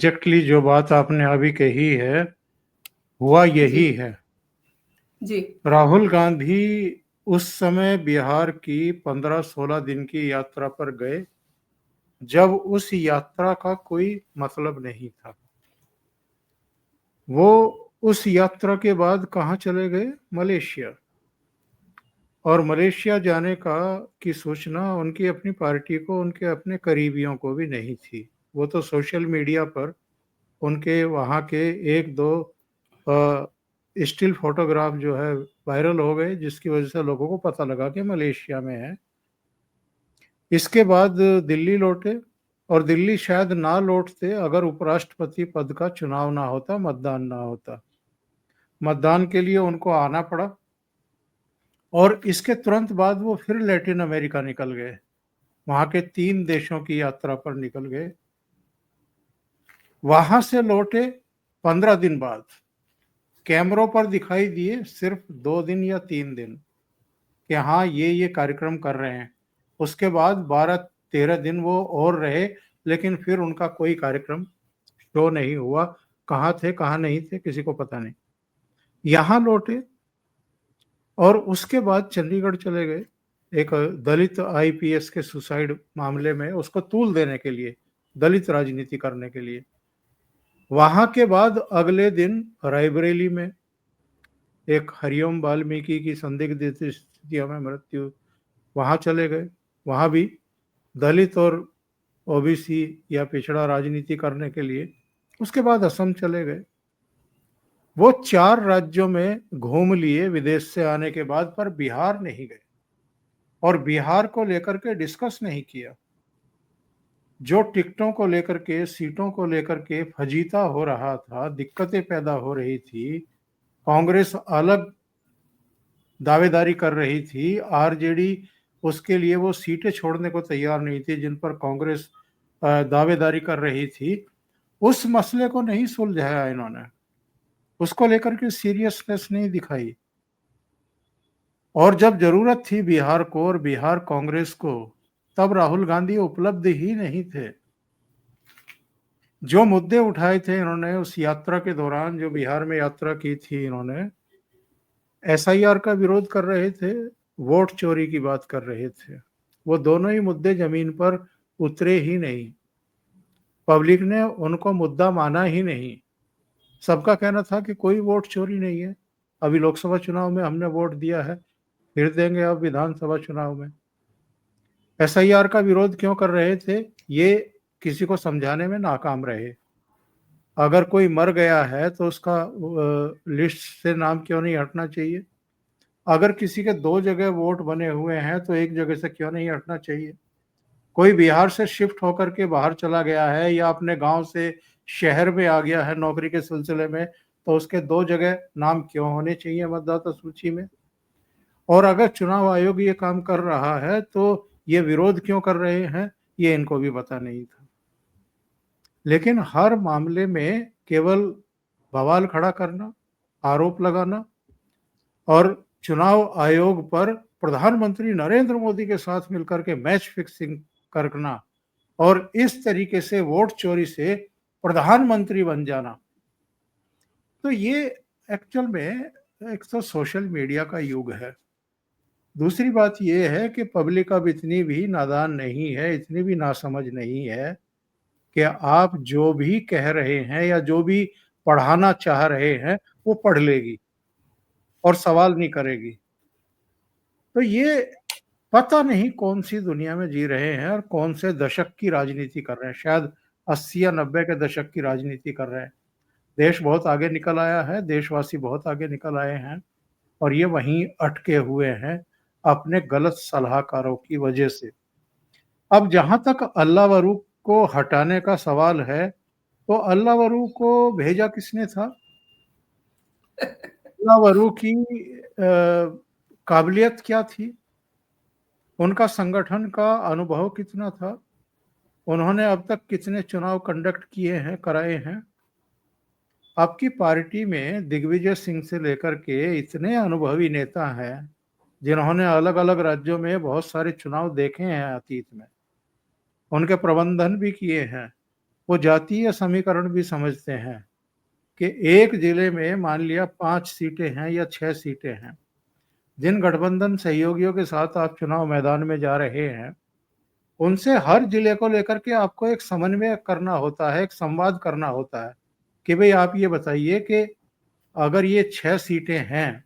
Exactly जो बात आपने अभी कही है, हुआ जी यही है। जी राहुल गांधी उस समय बिहार की 15-16 दिन की यात्रा पर गए, जब उस यात्रा का कोई मतलब नहीं था। वो उस यात्रा के बाद कहाँ चले गए? मलेशिया। और मलेशिया जाने का की सूचना उनकी अपनी पार्टी को, उनके अपने करीबियों को भी नहीं थी। वो तो सोशल मीडिया पर उनके वहाँ के एक दो स्टिल फोटोग्राफ जो है वायरल हो गए, जिसकी वजह से लोगों को पता लगा कि मलेशिया में है। इसके बाद दिल्ली लौटे, और दिल्ली शायद ना लौटते अगर उपराष्ट्रपति पद का चुनाव ना होता, मतदान ना होता। मतदान के लिए उनको आना पड़ा, और इसके तुरंत बाद वो फिर लैटिन अमेरिका निकल गए। वहां के 3 देशों की यात्रा पर निकल गए। वहां से लौटे 15 दिन बाद कैमरों पर दिखाई दिए सिर्फ 2 दिन या 3 दिन कि हाँ ये कार्यक्रम कर रहे हैं। उसके बाद 12-13 दिन वो और रहे, लेकिन फिर उनका कोई कार्यक्रम शो नहीं हुआ। कहाँ थे कहाँ नहीं थे किसी को पता नहीं। यहाँ लौटे और उसके बाद चंडीगढ़ चले गए, एक दलित आईपीएस के सुसाइड मामले में उसको तूल देने के लिए, दलित राजनीति करने के लिए। वहां के बाद अगले दिन रायबरेली में एक हरिओम वाल्मीकि की संदिग्ध स्थितियों में मृत्यु, वहां चले गए। वहां भी दलित और ओबीसी या पिछड़ा राजनीति करने के लिए। उसके बाद असम चले गए। वो 4 राज्यों में घूम लिए विदेश से आने के बाद, पर बिहार नहीं गए और बिहार को लेकर के डिस्कस नहीं किया। जो टिकटों को लेकर के, सीटों को लेकर के फजीता हो रहा था, दिक्कतें पैदा हो रही थी, कांग्रेस अलग दावेदारी कर रही थी, आरजेडी उसके लिए वो सीटें छोड़ने को तैयार नहीं थी जिन पर कांग्रेस दावेदारी कर रही थी। उस मसले को नहीं सुलझाया इन्होंने, उसको लेकर के सीरियसनेस नहीं दिखाई। और जब जरूरत थी बिहार को और बिहार कांग्रेस को, तब राहुल गांधी उपलब्ध ही नहीं थे। जो मुद्दे उठाए थे इन्होंने उस यात्रा के दौरान, जो बिहार में यात्रा की थी इन्होंने, एसआईआर का विरोध कर रहे थे, वोट चोरी की बात कर रहे थे। वो दोनों ही मुद्दे जमीन पर उतरे ही नहीं। पब्लिक ने उनको मुद्दा माना ही नहीं। सबका कहना था कि कोई वोट चोरी नहीं है, अभी लोकसभा चुनाव में हमने वोट दिया है, फिर देंगे अब विधानसभा चुनाव में। एसआईआर का विरोध क्यों कर रहे थे, ये किसी को समझाने में नाकाम रहे। अगर कोई मर गया है तो उसका लिस्ट से नाम क्यों नहीं हटना चाहिए? अगर किसी के 2 जगह वोट बने हुए हैं तो एक जगह से क्यों नहीं हटना चाहिए? कोई बिहार से शिफ्ट होकर के बाहर चला गया है या अपने गांव से शहर में आ गया है नौकरी के सिलसिले में, तो उसके 2 जगह नाम क्यों होने चाहिए मतदाता सूची में? और अगर चुनाव आयोग ये काम कर रहा है तो ये विरोध क्यों कर रहे हैं, ये इनको भी पता नहीं था। लेकिन हर मामले में केवल बवाल खड़ा करना, आरोप लगाना और चुनाव आयोग पर प्रधानमंत्री नरेंद्र मोदी के साथ मिलकर के मैच फिक्सिंग करना और इस तरीके से वोट चोरी से प्रधानमंत्री बन जाना, तो ये एक्चुअल में एक तो सोशल मीडिया का युग है। दूसरी बात यह है कि पब्लिक अब इतनी भी नादान नहीं है, इतनी भी नासमझ नहीं है कि आप जो भी कह रहे हैं या जो भी पढ़ाना चाह रहे हैं वो पढ़ लेगी और सवाल नहीं करेगी। तो ये पता नहीं कौन सी दुनिया में जी रहे हैं और कौन से दशक की राजनीति कर रहे हैं। शायद 80 या 90 के दशक की राजनीति कर रहे हैं। देश बहुत आगे निकल आया है, देशवासी बहुत आगे निकल आए हैं, और ये वहीं अटके हुए हैं अपने गलत सलाहकारों की वजह से। अब जहां तक अल्लाह वरू को हटाने का सवाल है, तो अल्लाह वरू को भेजा किसने था? अल्लाह वरू की काबिलियत क्या थी? उनका संगठन का अनुभव कितना था? उन्होंने अब तक कितने चुनाव कंडक्ट किए हैं, कराए हैं? आपकी पार्टी में दिग्विजय सिंह से लेकर के इतने अनुभवी नेता हैं जिन्होंने अलग अलग राज्यों में बहुत सारे चुनाव देखे हैं अतीत में, उनके प्रबंधन भी किए हैं, वो जातीय समीकरण भी समझते हैं कि एक जिले में मान लिया 5 सीटें हैं या 6 सीटें हैं। जिन गठबंधन सहयोगियों के साथ आप चुनाव मैदान में जा रहे हैं, उनसे हर जिले को लेकर के आपको एक समन्वय करना होता है, एक संवाद करना होता है कि भई आप ये बताइए कि अगर ये 6 सीटें हैं,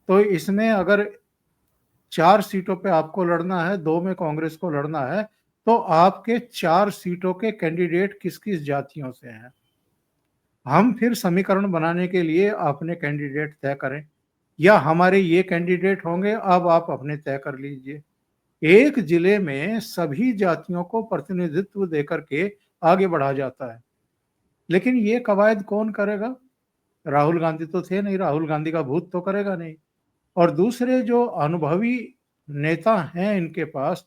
तो इसमें अगर 4 सीटों पे आपको लड़ना है, 2 में कांग्रेस को लड़ना है, तो आपके 4 सीटों के कैंडिडेट किस-किस जातियों से हैं। हम फिर समीकरण बनाने के लिए अपने कैंडिडेट तय करें या हमारे ये कैंडिडेट होंगे, अब आप अपने तय कर लीजिए। एक जिले में सभी जातियों को प्रतिनिधित्व देकर के आगे बढ़ा जाता है। लेकिन ये कवायद कौन करेगा? राहुल गांधी तो थे नहीं, राहुल गांधी का भूत तो करेगा नहीं। और दूसरे जो अनुभवी नेता हैं इनके पास,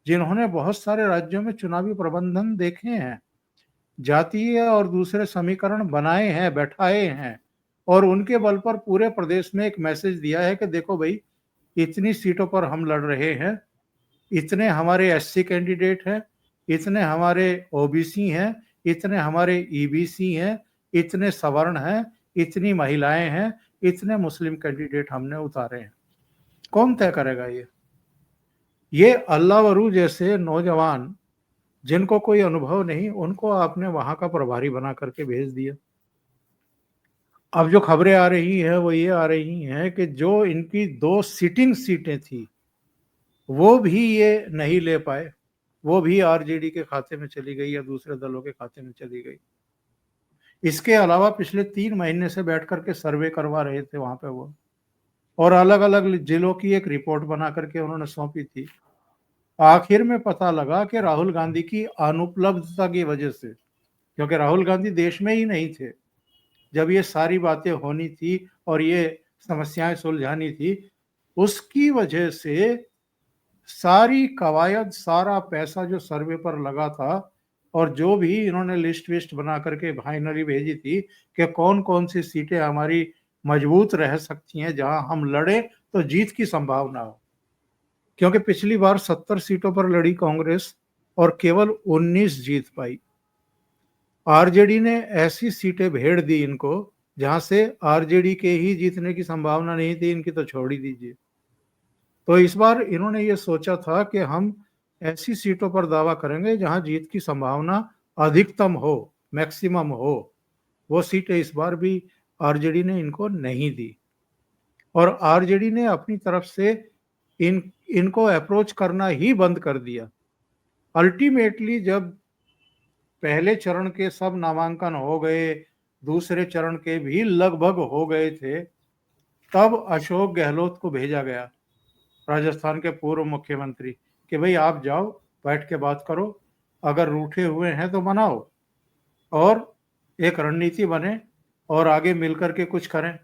जिन्होंने बहुत सारे राज्यों में चुनावी प्रबंधन देखे हैं, जातीय और दूसरे समीकरण बनाए हैं, बैठाए हैं और उनके बल पर पूरे प्रदेश में एक मैसेज दिया है कि देखो भई, इतनी सीटों पर हम लड़ रहे हैं, इतने हमारे एससी कैंडिडेट हैं, इतने हमारे ओबीसी हैं, इतने हमारे ईबीसी हैं, इतने सवर्ण हैं, इतनी महिलाएं हैं, इतने मुस्लिम कैंडिडेट हमने उतारे हैं। कौन तय करेगा ये? ये अल्लाह वरू जैसे नौजवान जिनको कोई अनुभव नहीं, उनको आपने वहां का प्रभारी बना करके भेज दिया। अब जो खबरें आ रही हैं वो ये आ रही हैं कि जो इनकी 2 सिटिंग सीटें थी, वो भी ये नहीं ले पाए। वो भी आरजेडी के खाते में चली गई या दूसरे दलों के खाते में चली गई। इसके अलावा पिछले 3 महीने से बैठ कर के सर्वे करवा रहे थे वहां पे वो और अलग-अलग जिलों की एक रिपोर्ट बना करके उन्होंने सौंपी थी। आखिर में पता लगा कि राहुल गांधी की अनुपलब्धता की वजह से, क्योंकि राहुल गांधी देश में ही नहीं थे जब ये सारी बातें होनी थी और ये समस्याएं सुलझानी थी, उसकी वजह से सारी कवायद, सारा पैसा जो सर्वे पर लगा था और जो भी इन्होंने लिस्ट विस्ट बना करके फाइनली भेजी थी कि कौन कौन सी सीटें हमारी मजबूत रह सकती हैं जहां हम लड़े तो जीत की संभावना हो, क्योंकि पिछली बार 70 सीटों पर लड़ी कांग्रेस और केवल 19 जीत पाई। आरजेडी ने ऐसी सीटें भेड़ दी इनको जहां से आरजेडी के ही जीतने की संभावना नहीं थी, इनकी तो छोड़ ही दीजिए। तो इस बार इन्होंने ये सोचा था कि हम ऐसी सीटों पर दावा करेंगे जहां जीत की संभावना अधिकतम हो, मैक्सिमम हो। वो सीटें इस बार भी आरजेडी ने इनको नहीं दी और आरजेडी ने अपनी तरफ से इनको अप्रोच करना ही बंद कर दिया। अल्टीमेटली जब पहले चरण के सब नामांकन हो गए, दूसरे चरण के भी लगभग हो गए थे, तब अशोक गहलोत को भेजा गया, राजस्थान के पूर्व मुख्यमंत्री, कि भाई आप जाओ, बैठ के बात करो, अगर रूठे हुए हैं तो मनाओ और एक रणनीति बने और आगे मिलकर के कुछ करें।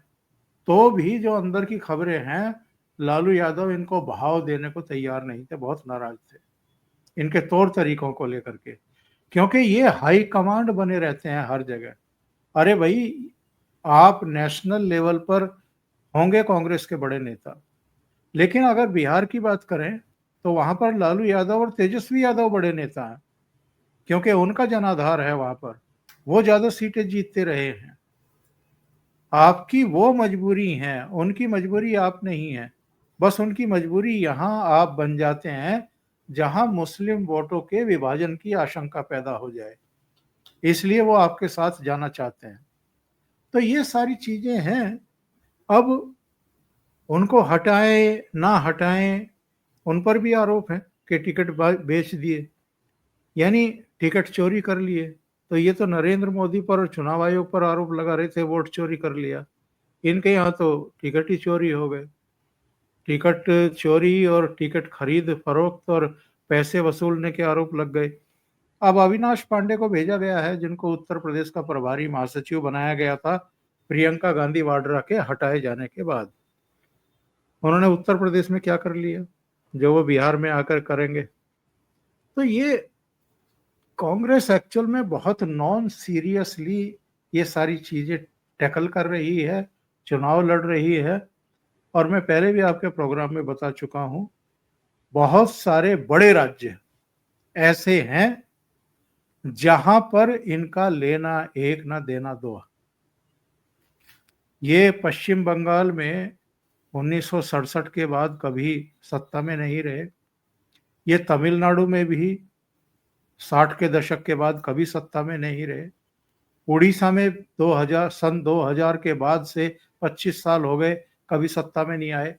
तो भी जो अंदर की खबरें हैं, लालू यादव इनको भाव देने को तैयार नहीं थे, बहुत नाराज थे इनके तौर तरीकों को लेकर के, क्योंकि ये हाई कमांड बने रहते हैं हर जगह। अरे भाई, आप नेशनल लेवल पर होंगे कांग्रेस के बड़े नेता, लेकिन अगर बिहार की बात करें तो वहां पर लालू यादव और तेजस्वी यादव बड़े नेता हैं, क्योंकि उनका जनाधार है वहां पर, वो ज्यादा सीटें जीतते रहे हैं। आपकी वो मजबूरी है, उनकी मजबूरी आप नहीं है। बस उनकी मजबूरी यहां आप बन जाते हैं जहां मुस्लिम वोटों के विभाजन की आशंका पैदा हो जाए, इसलिए वो आपके साथ जाना चाहते हैं। तो ये सारी चीजें हैं। अब उनको हटाएं ना हटाएं, उन पर भी आरोप है कि टिकट बेच दिए, यानी टिकट चोरी कर लिए। तो ये तो नरेंद्र मोदी पर और चुनाव आयोग पर आरोप लगा रहे थे, वोट चोरी कर लिया। इनके यहाँ तो टिकट ही चोरी हो गए। टिकट चोरी और टिकट खरीद फरोख्त और पैसे वसूलने के आरोप लग गए। अब अविनाश पांडे को भेजा गया है, जिनको उत्तर प्रदेश का प्रभारी महासचिव बनाया गया था प्रियंका गांधी वाड्रा के हटाए जाने के बाद। उन्होंने उत्तर प्रदेश में क्या कर लिया जो वो बिहार में आकर करेंगे? तो ये कांग्रेस एक्चुअल में बहुत नॉन सीरियसली ये सारी चीजें टैकल कर रही है, चुनाव लड़ रही है। और मैं पहले भी आपके प्रोग्राम में बता चुका हूं, बहुत सारे बड़े राज्य ऐसे हैं जहां पर इनका लेना एक ना देना दो। ये पश्चिम बंगाल में 1967 के बाद कभी सत्ता में नहीं रहे। ये तमिलनाडु में भी 60 के दशक के बाद कभी सत्ता में नहीं रहे। उड़ीसा में 2000 के बाद से 25 साल हो गए, कभी सत्ता में नहीं आए।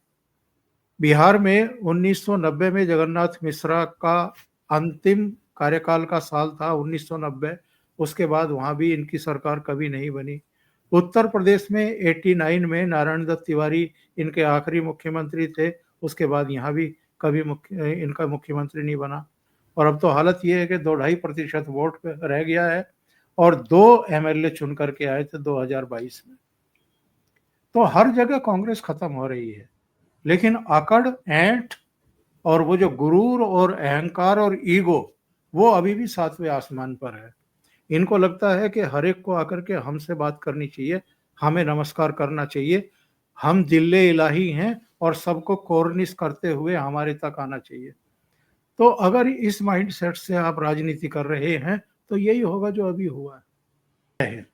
बिहार में 1990 में जगन्नाथ मिश्रा का अंतिम कार्यकाल का साल था 1990। उसके बाद वहां भी इनकी सरकार कभी नहीं बनी। उत्तर प्रदेश में 89 में नारायण दत्त तिवारी इनके आखिरी मुख्यमंत्री थे। उसके बाद यहाँ भी कभी इनका मुख्यमंत्री नहीं बना। और अब तो हालत ये है कि 2-2.5% वोट पे रह गया है और 2 एमएलए चुन करके आए थे 2022 में। तो हर जगह कांग्रेस खत्म हो रही है, लेकिन अकड़, ऐंठ और वो जो गुरूर और अहंकार और ईगो, वो अभी भी 7वें आसमान पर है। इनको लगता है कि हर एक को आकर के हमसे बात करनी चाहिए, हमें नमस्कार करना चाहिए, हम जिल्ले इलाही हैं और सबको कोर्निश करते हुए हमारे तक आना चाहिए। तो अगर इस माइंडसेट से आप राजनीति कर रहे हैं तो यही होगा जो अभी हुआ है।